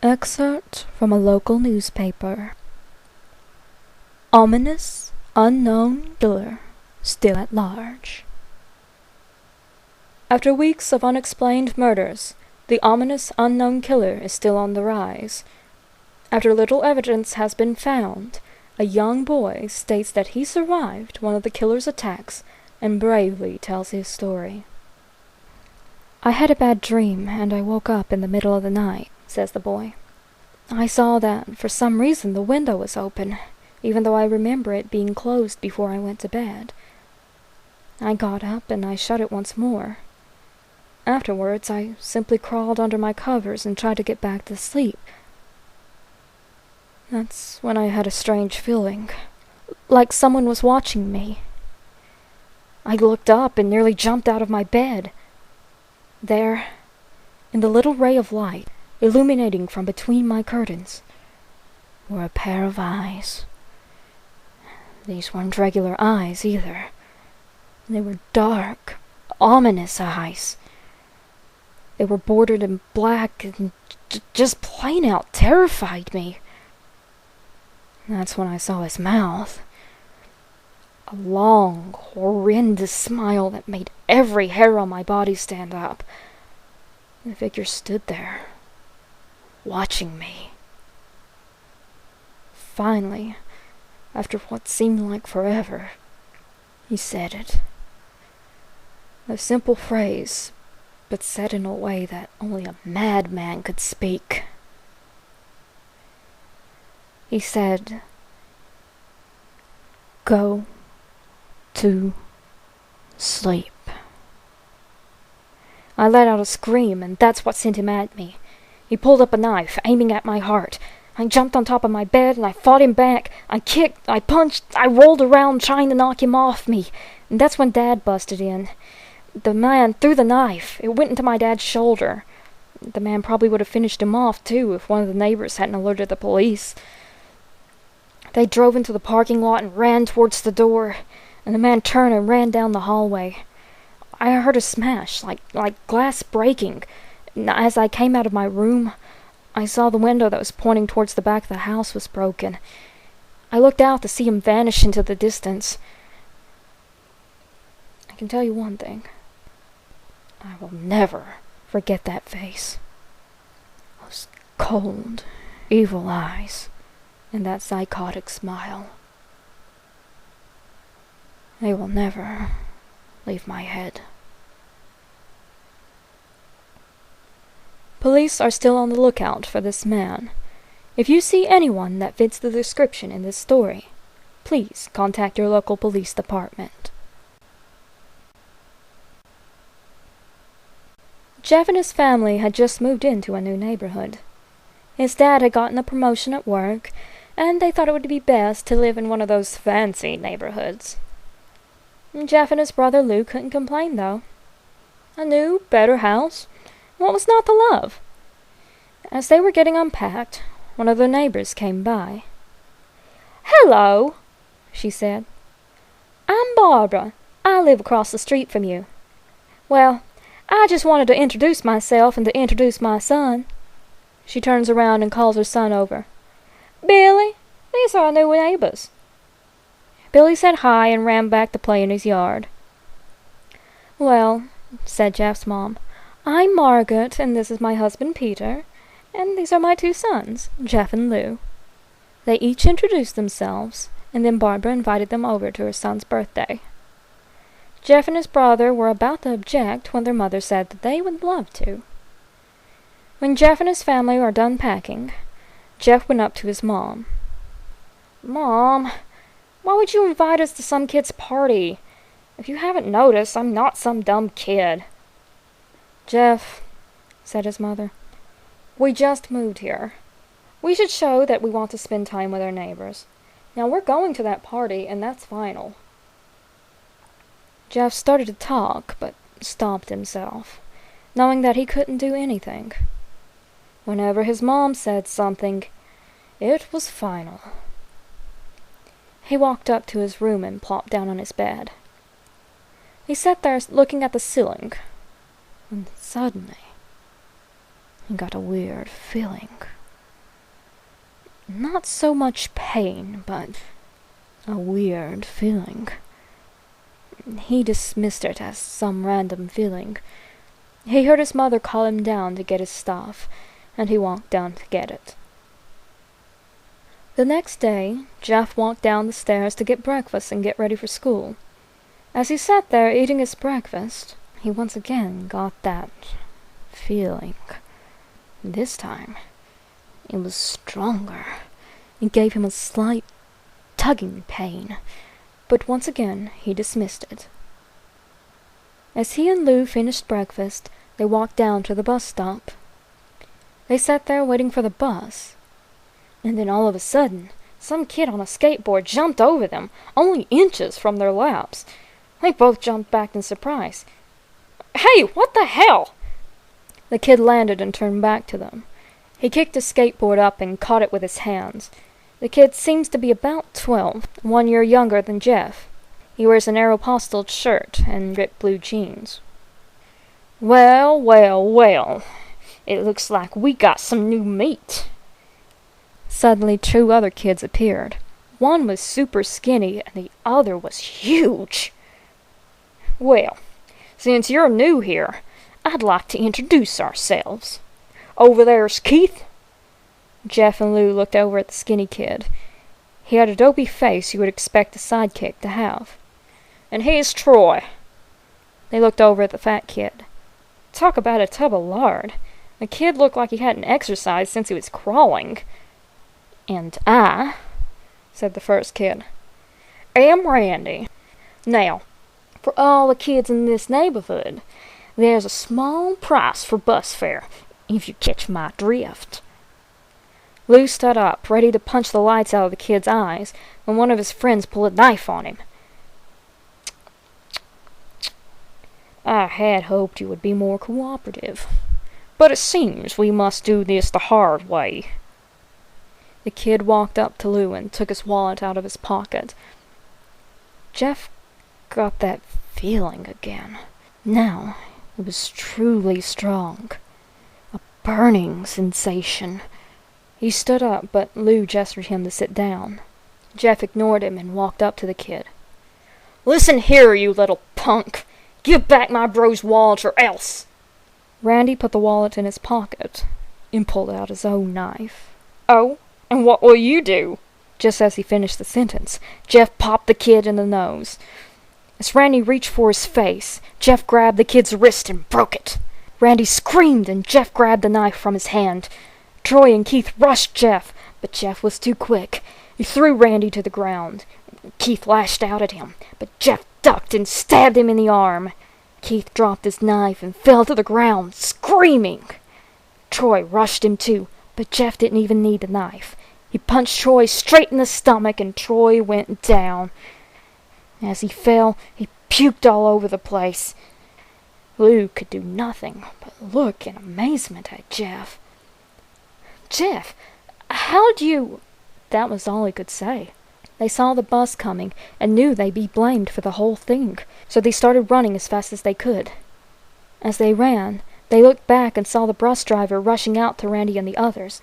Excerpt from a local newspaper. Ominous, unknown killer still at large. After weeks of unexplained murders, the ominous unknown killer is still on the rise. After little evidence has been found, a young boy states that he survived one of the killer's attacks and bravely tells his story. "I had a bad dream, and I woke up in the middle of the night," says the boy. "I saw that, for some reason, the window was open, even though I remember it being closed before I went to bed. I got up and I shut it once more. Afterwards, I simply crawled under my covers and tried to get back to sleep. That's when I had a strange feeling, like someone was watching me. I looked up and nearly jumped out of my bed. There, in the little ray of light, illuminating from between my curtains, were a pair of eyes. These weren't regular eyes, either. They were dark, ominous eyes. They were bordered in black and just plain out terrified me. That's when I saw his mouth. A long, horrendous smile that made every hair on my body stand up. The figure stood there, watching me. Finally, after what seemed like forever, he said it. A simple phrase, but said in a way that only a madman could speak. He said, "Go to sleep." I let out a scream, and that's what sent him at me. He pulled up a knife, aiming at my heart. I jumped on top of my bed, and I fought him back. I kicked, I punched, I rolled around trying to knock him off me. And that's when Dad busted in. The man threw the knife. It went into my dad's shoulder. The man probably would have finished him off, too, if one of the neighbors hadn't alerted the police. They drove into the parking lot and ran towards the door, and the man turned and ran down the hallway. I heard a smash, like glass breaking. As I came out of my room, I saw the window that was pointing towards the back of the house was broken. I looked out to see him vanish into the distance. I can tell you one thing. I will never forget that face. Those cold, evil eyes, and that psychotic smile. They will never leave my head. Police are still on the lookout for this man. If you see anyone that fits the description in this story, please contact your local police department. Jeff and his family had just moved into a new neighborhood. His dad had gotten a promotion at work, and they thought it would be best to live in one of those fancy neighborhoods. Jeff and his brother Lou couldn't complain, though. A new, better house. What was not to love? As they were getting unpacked, one of their neighbors came by. "Hello," she said. "I'm Barbara. I live across the street from you. Well, I just wanted to introduce myself and to introduce my son." She turns around and calls her son over. "Billy, these are our new neighbors." Billy said hi and ran back to play in his yard. "Well," said Jeff's mom, "I'm Margaret, and this is my husband Peter, and these are my two sons, Jeff and Lou." They each introduced themselves, and then Barbara invited them over to her son's birthday. Jeff and his brother were about to object when their mother said that they would love to. When Jeff and his family were done packing, Jeff went up to his mom. "Mom, why would you invite us to some kid's party? If you haven't noticed, I'm not some dumb kid." "Jeff," said his mother, "we just moved here. We should show that we want to spend time with our neighbors. Now we're going to that party, and that's final." Jeff started to talk, but stopped himself, knowing that he couldn't do anything. Whenever his mom said something, it was final. He walked up to his room and plopped down on his bed. He sat there looking at the ceiling, and suddenly he got a weird feeling. Not so much pain, but a weird feeling. He dismissed it as some random feeling. He heard his mother call him down to get his stuff, and he walked down to get it. The next day, Jeff walked down the stairs to get breakfast and get ready for school. As he sat there eating his breakfast, he once again got that feeling. This time, it was stronger. It gave him a slight tugging pain, but once again he dismissed it. As he and Lou finished breakfast, they walked down to the bus stop. They sat there waiting for the bus, and then all of a sudden, some kid on a skateboard jumped over them, only inches from their laps. They both jumped back in surprise. "Hey, what the hell?" The kid landed and turned back to them. He kicked his skateboard up and caught it with his hands. The kid seems to be about 12, 1 year younger than Jeff. He wears an Aeropostale shirt and ripped blue jeans. "Well, well, well. It looks like we got some new meat." Suddenly 2 other kids appeared. One was super skinny and the other was huge. "Well, since you're new here, I'd like to introduce ourselves. Over there's Keith." Jeff and Lou looked over at the skinny kid. He had a dopey face you would expect a sidekick to have. "And here's Troy." They looked over at the fat kid. Talk about a tub of lard. The kid looked like he hadn't exercised since he was crawling. "And I," said the first kid, "am Randy. Now, for all the kids in this neighborhood, there's a small price for bus fare, if you catch my drift." Lou stood up, ready to punch the lights out of the kid's eyes, when one of his friends pulled a knife on him. "I had hoped you would be more cooperative, but it seems we must do this the hard way." The kid walked up to Lou and took his wallet out of his pocket. Jeff got that feeling again. Now it was truly strong. A burning sensation. He stood up, but Lou gestured him to sit down. Jeff ignored him and walked up to the kid. "Listen here, you little punk! Give back my bro's wallet or else!" Randy put the wallet in his pocket and pulled out his own knife. "Oh, and what will you do?" Just as he finished the sentence, Jeff popped the kid in the nose. As Randy reached for his face, Jeff grabbed the kid's wrist and broke it. Randy screamed and Jeff grabbed the knife from his hand. Troy and Keith rushed Jeff, but Jeff was too quick. He threw Randy to the ground. Keith lashed out at him, but Jeff ducked and stabbed him in the arm. Keith dropped his knife and fell to the ground, screaming. Troy rushed him too, but Jeff didn't even need the knife. He punched Troy straight in the stomach and Troy went down. As he fell, he puked all over the place. Lou could do nothing but look in amazement at Jeff. "Jeff, how'd you—" That was all he could say. They saw the bus coming and knew they'd be blamed for the whole thing, so they started running as fast as they could. As they ran, they looked back and saw the bus driver rushing out to Randy and the others.